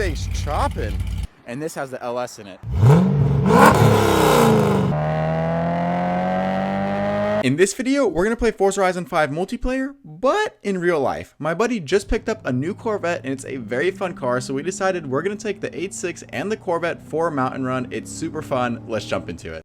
thing's chopping. And this has the LS in it. In this video, we're gonna play Forza Horizon 5 multiplayer, but in real life. My buddy just picked up a new Corvette and it's a very fun car, so we decided we're gonna take the 86 and the Corvette for a mountain run. It's super fun. Let's jump into it.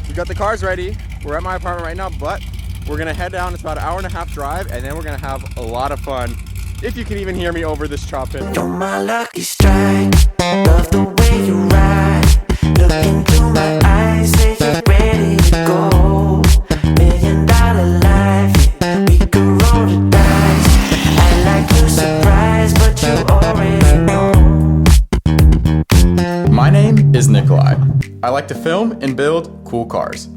We got the cars ready. We're at my apartment right now, but we're gonna head down. It's about an 1.5 hour drive, and then we're gonna have a lot of fun. If you can even hear me over this chopping. You're my lucky strike. Love the way you ride. Look into my eyes, say you're ready to go. $1 million life, yeah. We could roll the dice. I like you surprised, but you already know. My name is Nikolai. I like to film and build cool cars.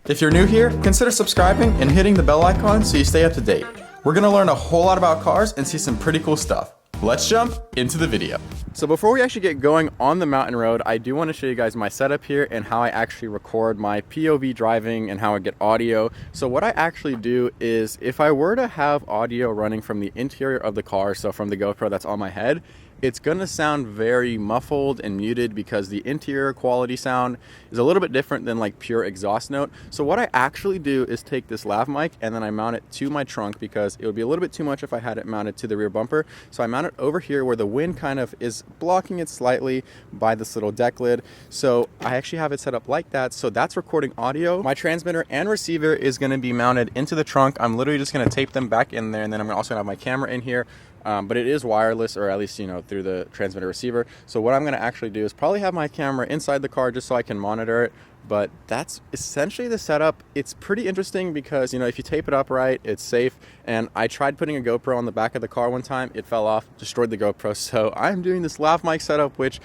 If you're new here, consider subscribing and hitting the bell icon so you stay up to date. We're gonna learn a whole lot about cars and see some pretty cool stuff. Let's jump into the video. So before we actually get going on the mountain road, I do want to show you guys my setup here and how I actually record my POV driving and how I get audio. So what I actually do is if I were to have audio running from the interior of the car, so from the GoPro that's on my head, it's gonna sound very muffled and muted because the interior quality sound is a little bit different than like pure exhaust note. So what I actually do is take this lav mic and then I mount it to my trunk because it would be a little bit too much if I had it mounted to the rear bumper. So I mount it over here where the wind kind of is blocking it slightly by this little deck lid. So I actually have it set up like that. So that's recording audio. My transmitter and receiver is gonna be mounted into the trunk. I'm literally just gonna tape them back in there, and then I'm also gonna have my camera in here. But it is wireless, or at least, you know, through the transmitter receiver. So what I'm gonna actually do is probably have my camera inside the car just so I can monitor it. But that's essentially the setup. It's pretty interesting because, you know, if you tape it up right, it's safe. And I tried putting a GoPro on the back of the car one time. It fell off, destroyed the GoPro. So I'm doing this lav mic setup, which,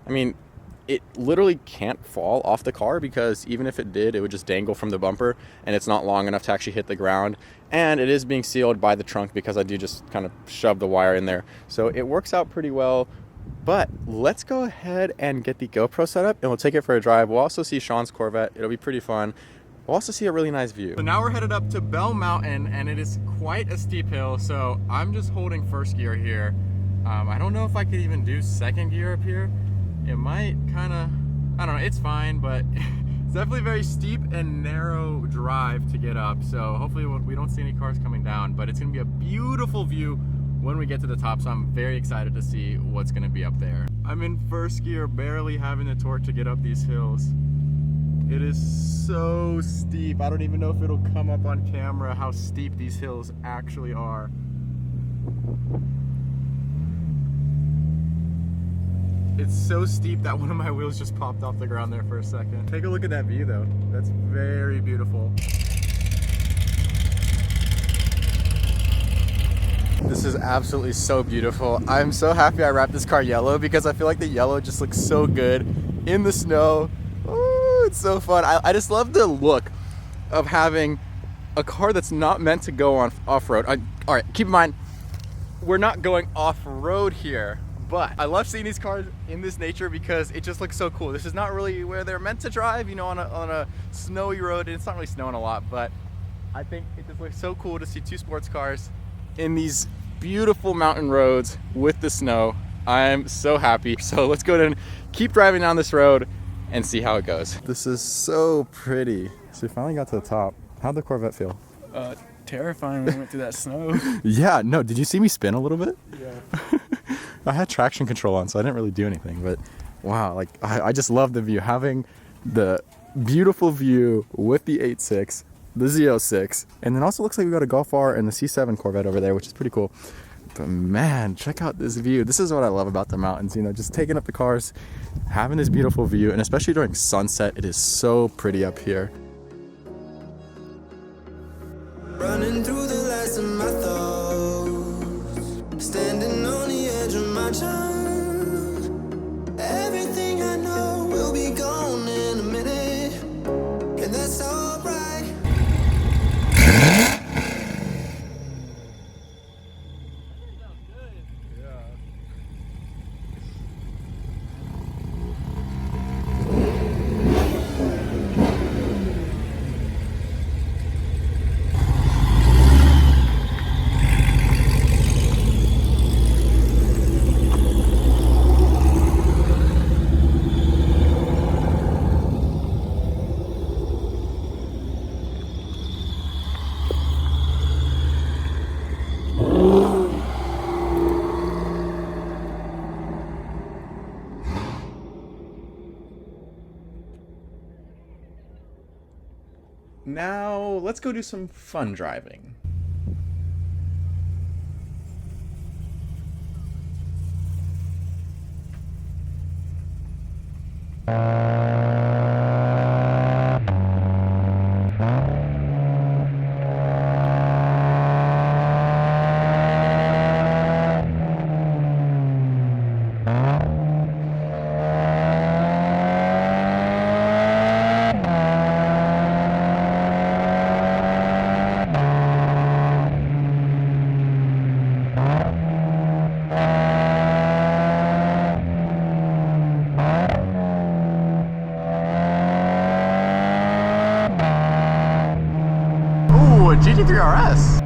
I mean, it literally can't fall off the car because even if it did, it would just dangle from the bumper and it's not long enough to actually hit the ground. And it is being sealed by the trunk because I do just kind of shove the wire in there. So it works out pretty well. But let's go ahead and get the GoPro set up and we'll take it for a drive. We'll also see Sean's Corvette. It'll be pretty fun. We'll also see a really nice view. So now we're headed up to Bell Mountain and it is quite a steep hill. So I'm just holding first gear here. I don't know if I could even do second gear up here. It might kind of, I don't know, it's fine, but it's definitely a very steep and narrow drive to get up. So hopefully we don't see any cars coming down, but it's gonna be a beautiful view when we get to the top. So I'm very excited to see what's gonna be up there. I'm in first gear, barely having the torque to get up these hills. It is so steep. I don't even know if it'll come up on camera how steep these hills actually are. It's so steep that one of my wheels just popped off the ground there for a second. Take a look at that view though. That's very beautiful. This is absolutely so beautiful. I'm so happy I wrapped this car yellow because I feel like the yellow just looks so good in the snow. Oh, it's so fun. I just love the look of having a car that's not meant to go on off-road. All right, keep in mind, we're not going off-road here. But I love seeing these cars in this nature because it just looks so cool. This is not really where they're meant to drive, you know, on a snowy road. It's not really snowing a lot, but I think it just looks so cool to see two sports cars in these beautiful mountain roads with the snow. I'm so happy. So let's go ahead and keep driving down this road and see how it goes. This is so pretty. So we finally got to the top. How'd the Corvette feel? Terrifying when we went through that snow. Yeah, no, did you see me spin a little bit? Yeah. I had traction control on, so I didn't really do anything, but wow, like I just love the view. Having the beautiful view with the 86 the Z06. And then also looks like we got a Golf R and the C7 Corvette over there, which is pretty cool. But man, check out this view. This is what I love about the mountains, you know, just taking up the cars, having this beautiful view, and especially during sunset, it is so pretty up here. Running through the last of my thoughts, standing on the edge of my time. Everything I know will be gone in a minute, and that's alright. Now, let's go do some fun driving. Ooh, a GT3 RS.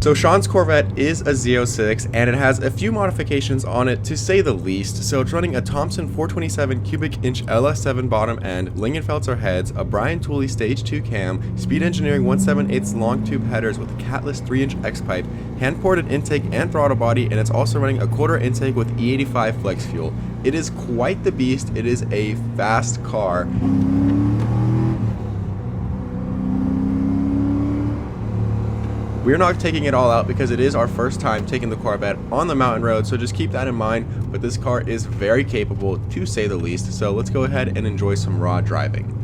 So Sean's Corvette is a Z06 and it has a few modifications on it to say the least. So it's running a Thompson 427 cubic inch LS7 bottom end, Lingenfelter heads, a Brian Tooley stage 2 cam, Speed Engineering 1/7/8 long tube headers with a catless 3-inch X-pipe, hand ported intake and throttle body, and it's also running a quarter intake with E85 flex fuel. It is quite the beast. It is a fast car. We're not taking it all out because it is our first time taking the Corvette on the mountain road, so just keep that in mind, but this car is very capable to say the least, so let's go ahead and enjoy some raw driving.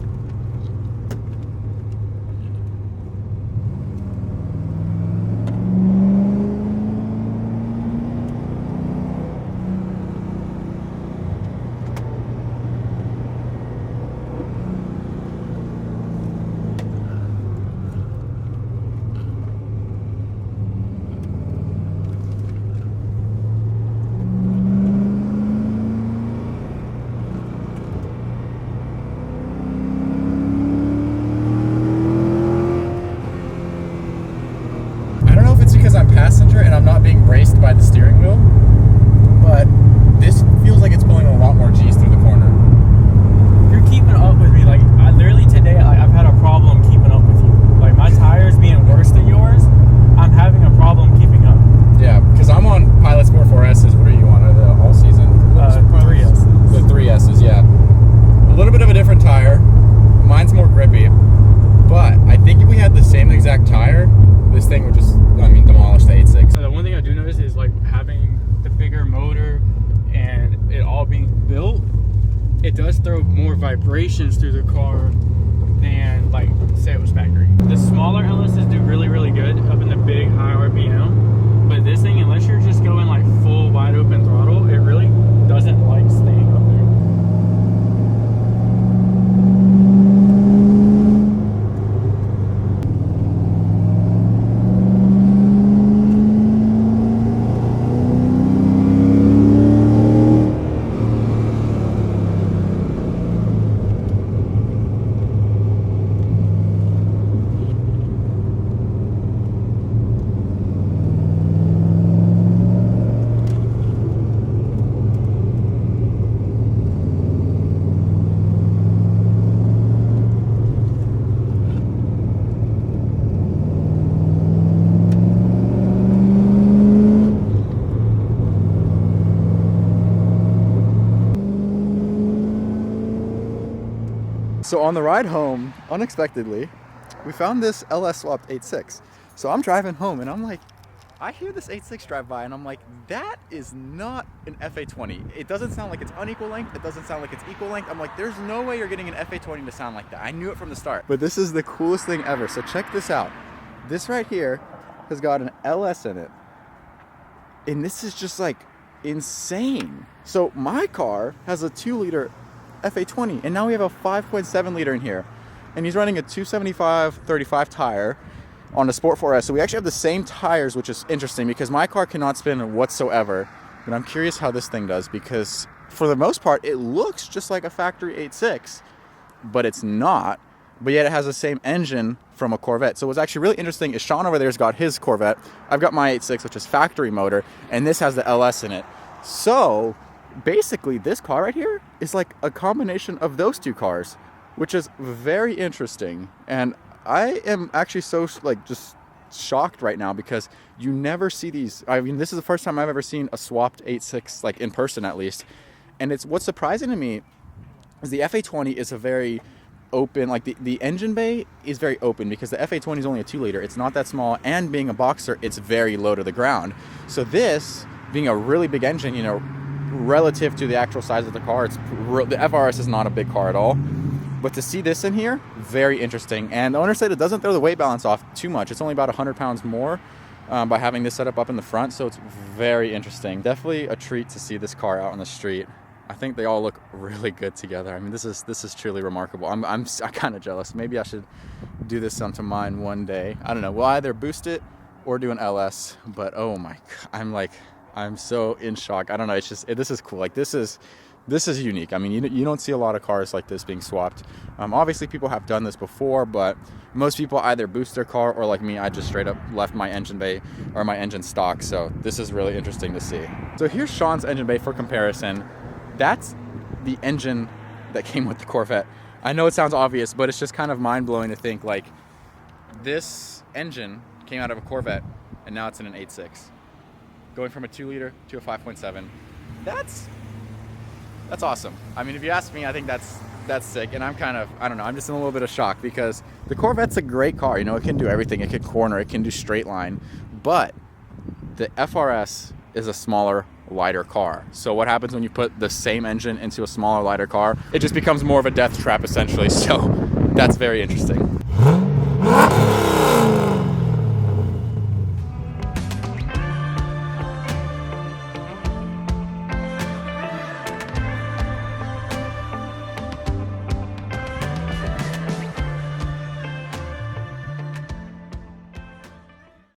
I'm passenger and I'm not being braced by the steering wheel, but this feels like it's pulling a lot more G's through the corner. You're keeping up with me. Like, I literally today, I've had a problem keeping up with you. Like, my tires being worse than yours, I'm having a problem keeping up. Yeah, because I'm on Pilot Sport 4S's. What are you on? Are the all season? 3S's. The 3S's, yeah. A little bit of a different tire. Mine's more grippy, but I think if we had the same exact tire, this thing would just, demolish the 86. The one thing I do notice is, like, having the bigger motor and it all being built, it does throw more vibrations through the car than, like, say it was factory. The smaller LSs do really, really good up in the big high RPM, but this thing, unless you're just going like full wide open throttle, it really doesn't like staying up there. So on the ride home, unexpectedly, we found this LS swapped 86. So I'm driving home and I'm like, I hear this 86 drive by and I'm like, that is not an FA20. It doesn't sound like it's unequal length. It doesn't sound like it's equal length. I'm like, there's no way you're getting an FA20 to sound like that. I knew it from the start. But this is the coolest thing ever. So check this out. This right here has got an LS in it. And this is just like insane. So my car has a 2-liter FA20 and now we have a 5.7 liter in here, and he's running a 275/35 tire on the Sport 4S. So we actually have the same tires, which is interesting because my car cannot spin whatsoever, but I'm curious how this thing does, because for the most part it looks just like a factory 86, but it's not, but yet it has the same engine from a Corvette. So what's actually really interesting is Sean over there's got his Corvette, I've got my 86, which is factory motor, and this has the LS in it. So basically this car right here is like a combination of those two cars, which is very interesting. And I am actually so like just shocked right now because you never see these. I mean, this is the first time I've ever seen a swapped 86, like in person at least. And it's what's surprising to me is the FA20 is a very open, like the engine bay is very open because the FA20 is only a 2-liter. It's not that small, and being a boxer, it's very low to the ground. So this being a really big engine, relative to the actual size of the car, the FRS is not a big car at all, but to see this in here, very interesting. And the owner said it doesn't throw the weight balance off too much. It's only about 100 pounds more by having this setup up in the front, so it's very interesting. Definitely a treat to see this car out on the street. I think they all look really good together. I mean, this is truly remarkable. I'm kind of jealous. Maybe I should do this onto mine one day. I don't know. We'll either boost it or do an LS, but oh my God, I'm so in shock. I don't know. It's just, this is cool. Like this is This is unique. I mean, you don't see a lot of cars like this being swapped. Obviously, people have done this before, but most people either boost their car or, like me, I just straight up left my engine bay or my engine stock. So this is really interesting to see. So here's Sean's engine bay for comparison. That's the engine that came with the Corvette. I know it sounds obvious, but it's just kind of mind-blowing to think, like, this engine came out of a Corvette, and now it's in an 8.6. Going from a 2-liter to a 5.7. That's awesome. I mean, if you ask me, I think that's sick. And I'm kind of, I don't know, I'm just in a little bit of shock because the Corvette's a great car. You know, it can do everything. It can corner, it can do straight line. But the FRS is a smaller, lighter car. So what happens when you put the same engine into a smaller, lighter car? It just becomes more of a death trap, essentially. So that's very interesting.